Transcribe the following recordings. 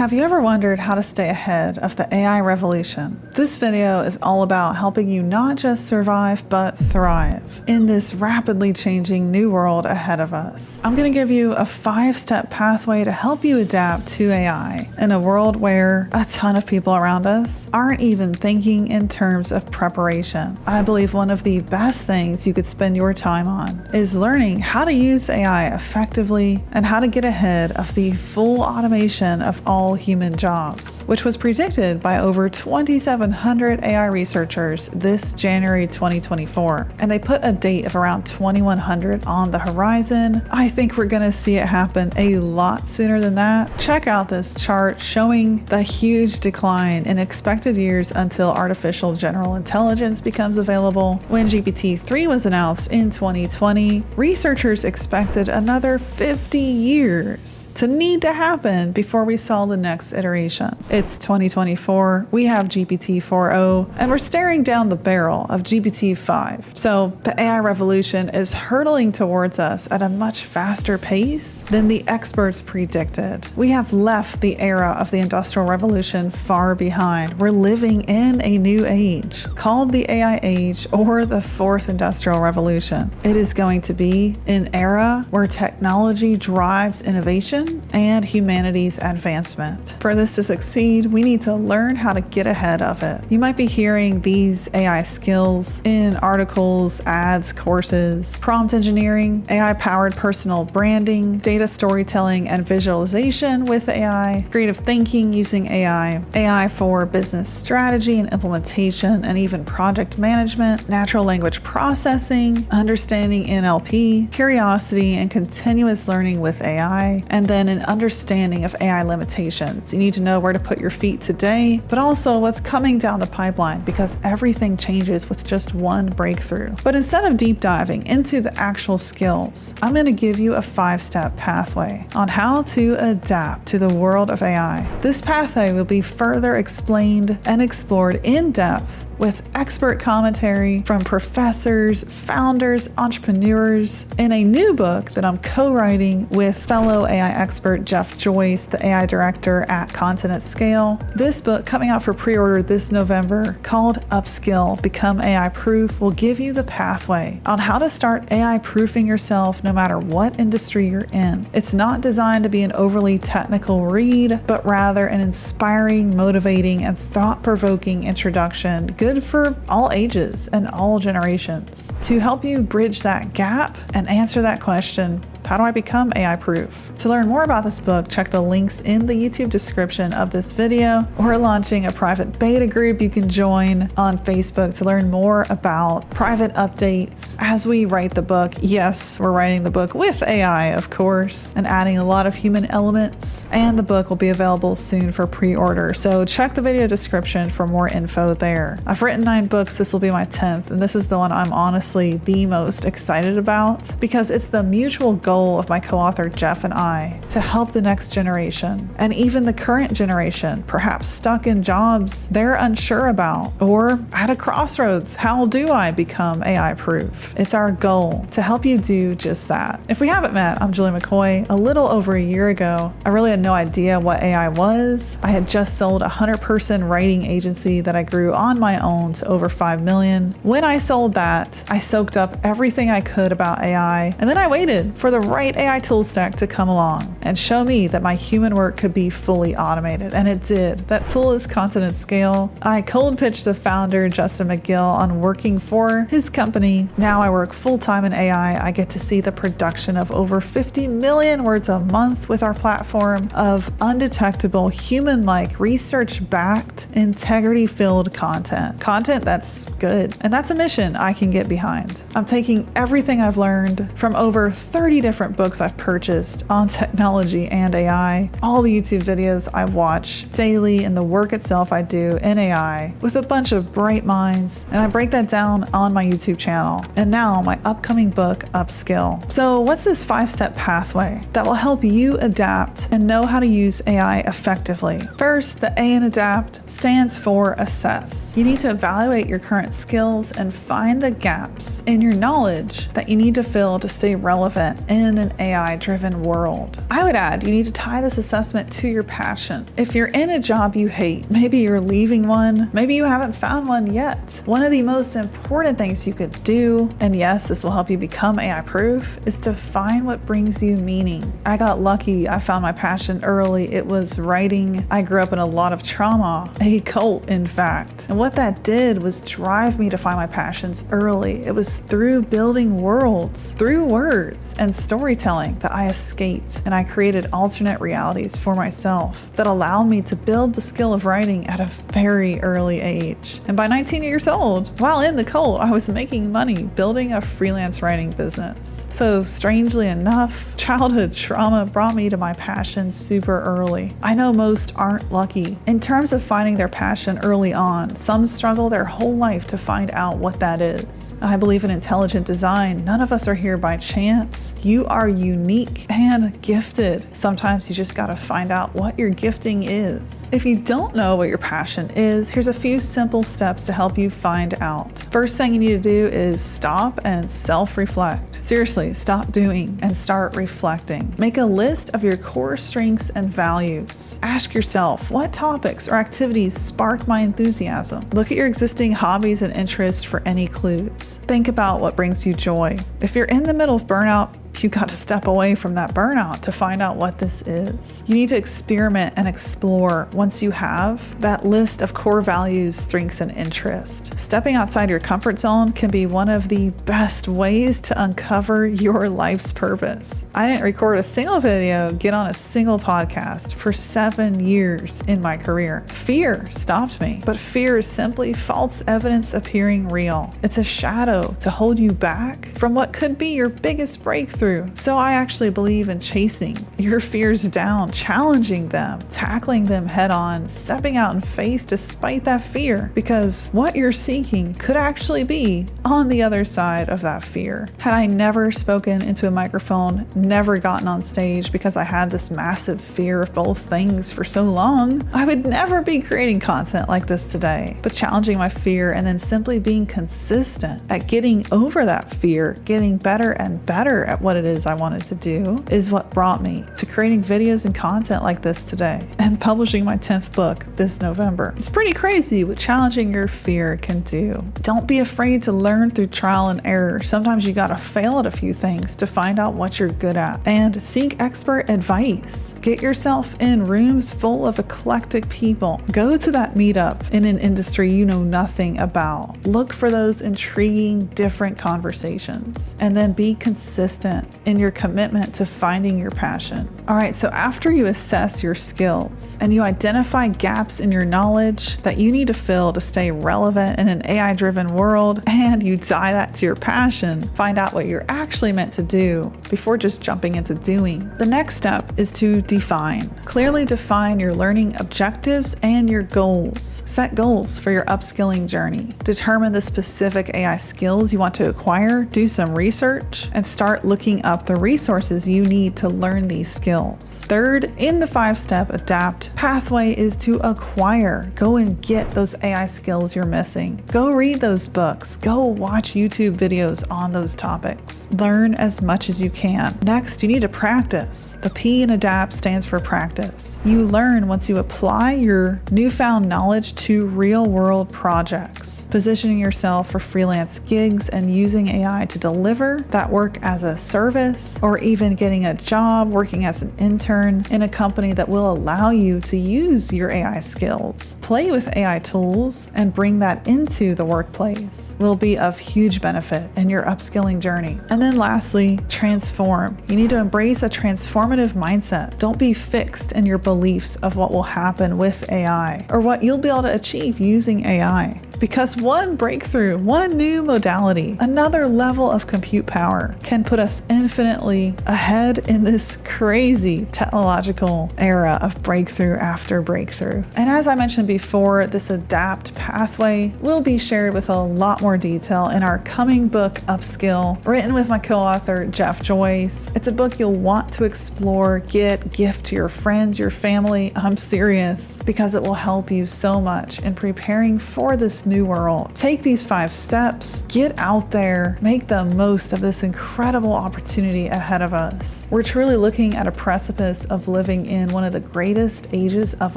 Have you ever wondered how to stay ahead of the AI revolution? This video is all about helping you not just survive, but thrive in this rapidly changing new world ahead of us. I'm going to give you a 5-step pathway to help you adapt to AI in a world where a ton of people around us aren't even thinking in terms of preparation. I believe one of the best things you could spend your time on is learning how to use AI effectively and how to get ahead of the full automation of all human jobs, which was predicted by over 2,700 AI researchers this January 2024. And they put a date of around 2100 on the horizon. I think we're going to see it happen a lot sooner than that. Check out this chart showing the huge decline in expected years until artificial general intelligence becomes available. When GPT-3 was announced in 2020, researchers expected another 50 years to need to happen before we saw the next iteration. It's 2024, we have GPT-4o, and we're staring down the barrel of GPT-5. So the AI revolution is hurtling towards us at a much faster pace than the experts predicted. We have left the era of the Industrial Revolution far behind. We're living in a new age called the AI age or the fourth Industrial Revolution. It is going to be an era where technology drives innovation and humanity's advancement. For this to succeed, we need to learn how to get ahead of it. You might be hearing these AI skills in articles, ads, courses, prompt engineering, AI-powered personal branding, data storytelling and visualization with AI, creative thinking using AI, AI for business strategy and implementation, and even project management, natural language processing, understanding NLP, curiosity and continuous learning with AI, and then an understanding of AI limitations. You need to know where to put your feet today, but also what's coming down the pipeline, because everything changes with just one breakthrough. But instead of deep diving into the actual skills, I'm going to give you a 5-step pathway on how to adapt to the world of AI. This pathway will be further explained and explored in depth with expert commentary from professors, founders, entrepreneurs in a new book that I'm co-writing with fellow AI expert Jeff Joyce, the AI director at Continent Scale. This book, coming out for pre-order this November, called Upskill, Become AI Proof, will give you the pathway on how to start AI proofing yourself no matter what industry you're in. It's not designed to be an overly technical read, but rather an inspiring, motivating, and thought-provoking introduction, good for all ages and all generations, to help you bridge that gap and answer that question: how do I become AI proof? To learn more about this book, check the links in the YouTube description of this video. We're launching a private beta group you can join on Facebook to learn more about private updates as we write the book. Yes, we're writing the book with AI, of course, and adding a lot of human elements. And the book will be available soon for pre-order. So check the video description for more info there. I've written 9 books. This will be my 10th, and this is the one I'm honestly the most excited about because it's the mutual goal of my co-author Jeff and I to help the next generation and even the current generation, perhaps stuck in jobs they're unsure about or at a crossroads. How do I become AI proof? It's our goal to help you do just that. If we haven't met, I'm Julie McCoy. A little over a year ago, I really had no idea what AI was. I had just sold a 100-person writing agency that I grew on my own to over 5 million. When I sold that, I soaked up everything I could about AI, and then I waited for the right AI tool stack to come along and show me that my human work could be fully automated, and it did. That tool is Continent Scale. I cold pitched the founder, Justin McGill, on working for his company. Now I work full-time in AI. I get to see the production of over 50 million words a month with our platform of undetectable, human-like, research-backed, integrity-filled content. Content that's good. And that's a mission I can get behind. I'm taking everything I've learned from over 30 different books I've purchased on technology and AI, all the YouTube videos I watch daily, and the work itself I do in AI with a bunch of bright minds, and I break that down on my YouTube channel. And now my upcoming book, Upskill. So what's this 5-step pathway that will help you adapt and know how to use AI effectively? First, the A in adapt stands for assess. You need to evaluate your current skills and find the gaps in your knowledge that you need to fill to stay relevant in in an AI-driven world. I would add, you need to tie this assessment to your passion. If you're in a job you hate, maybe you're leaving one, maybe you haven't found one yet. One of the most important things you could do, and yes, this will help you become AI-proof, is to find what brings you meaning. I got lucky. I found my passion early. It was writing. I grew up in a lot of trauma, a cult, in fact. And what that did was drive me to find my passions early. It was through building worlds, through words and storytelling that I escaped, and I created alternate realities for myself that allowed me to build the skill of writing at a very early age. And by 19 years old, while in the cult, I was making money building a freelance writing business. So strangely enough, childhood trauma brought me to my passion super early. I know most aren't lucky in terms of finding their passion early on. Some struggle their whole life to find out what that is. I believe in intelligent design. None of us are here by chance. You are unique and gifted. Sometimes you just gotta find out what your gifting is. If you don't know what your passion is, here's a few simple steps to help you find out. First thing you need to do is stop and self-reflect. Seriously, stop doing and start reflecting. Make a list of your core strengths and values. Ask yourself, what topics or activities spark my enthusiasm? Look at your existing hobbies and interests for any clues. Think about what brings you joy. If you're in the middle of burnout, you got to step away from that burnout to find out what this is. You need to experiment and explore once you have that list of core values, strengths, and interests. Stepping outside your comfort zone can be one of the best ways to uncover your life's purpose. I didn't record a single video, get on a single podcast for 7 years in my career. Fear stopped me, but fear is simply false evidence appearing real. It's a shadow to hold you back from what could be your biggest breakthrough. So I actually believe in chasing your fears down, challenging them, tackling them head on, stepping out in faith despite that fear, because what you're seeking could actually be on the other side of that fear. Had I never spoken into a microphone, never gotten on stage because I had this massive fear of both things for so long, I would never be creating content like this today. But challenging my fear and then simply being consistent at getting over that fear, getting better and better at what it is I wanted to do, is what brought me to creating videos and content like this today and publishing my 10th book this November. It's pretty crazy what challenging your fear can do. Don't be afraid to learn through trial and error. Sometimes you gotta fail at a few things to find out what you're good at. And seek expert advice. Get yourself in rooms full of eclectic people. Go to that meetup in an industry you know nothing about. Look for those intriguing, different conversations. And then be consistent in your commitment to finding your passion. All right, so after you assess your skills and you identify gaps in your knowledge that you need to fill to stay relevant in an AI-driven world, and you tie that to your passion, find out what you're actually meant to do before just jumping into doing. The next step is to define. Clearly define your learning objectives and your goals. Set goals for your upskilling journey. Determine the specific AI skills you want to acquire, do some research, and start looking up the resources you need to learn these skills. Third, in the 5-step adapt pathway is to acquire. Go and get those AI skills you're missing. Go read those books. Go watch YouTube videos on those topics. Learn as much as you can. Next, you need to practice. The P in adapt stands for practice. You learn once you apply your newfound knowledge to real-world projects, positioning yourself for freelance gigs and using AI to deliver that work as a service, or even getting a job working as an intern in a company that will allow you to use your AI skills. Play with AI tools and bring that into the workplace will be of huge benefit in your upskilling journey. And then lastly, transform. You need to embrace a transformative mindset. Don't be fixed in your beliefs of what will happen with AI or what you'll be able to achieve using AI. Because one breakthrough, one new modality, another level of compute power can put us infinitely ahead in this crazy technological era of breakthrough after breakthrough. And as I mentioned before, this adapt pathway will be shared with a lot more detail in our coming book, Upskill, written with my co-author, Jeff Joyce. It's a book you'll want to explore, gift to your friends, your family. I'm serious, because it will help you so much in preparing for this new new world. Take these 5 steps, get out there, make the most of this incredible opportunity ahead of us. We're truly looking at a precipice of living in one of the greatest ages of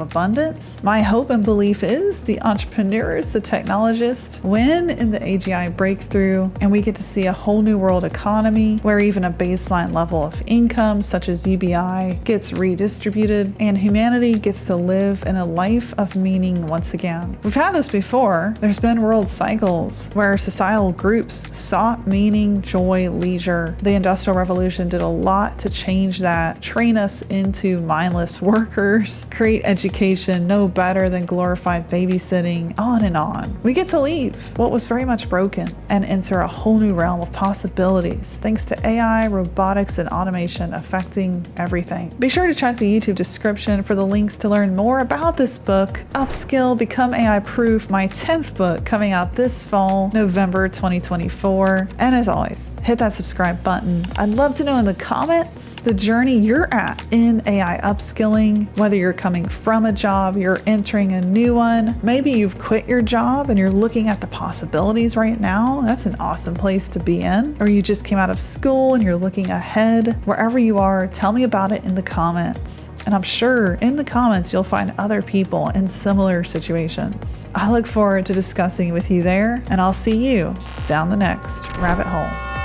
abundance. My hope and belief is the entrepreneurs, the technologists win in the AGI breakthrough, and we get to see a whole new world economy where even a baseline level of income, such as UBI, gets redistributed, and humanity gets to live in a life of meaning once again. We've had this before. There's been world cycles where societal groups sought meaning, joy, leisure. The Industrial Revolution did a lot to change that, train us into mindless workers, create education no better than glorified babysitting, on and on. We get to leave what was very much broken and enter a whole new realm of possibilities thanks to AI, robotics, and automation affecting everything. Be sure to check the YouTube description for the links to learn more about this book, Upskill, Become AI Proof, my 10th book coming out this fall, November 2024. And as always, hit that subscribe button. I'd love to know in the comments the journey you're at in AI upskilling, whether you're coming from a job, you're entering a new one, maybe you've quit your job and you're looking at the possibilities right now. That's an awesome place to be in. Or you just came out of school and you're looking ahead. Wherever you are, tell me about it in the comments. And I'm sure in the comments you'll find other people in similar situations. I look forward to discussing with you there, and I'll see you down the next rabbit hole.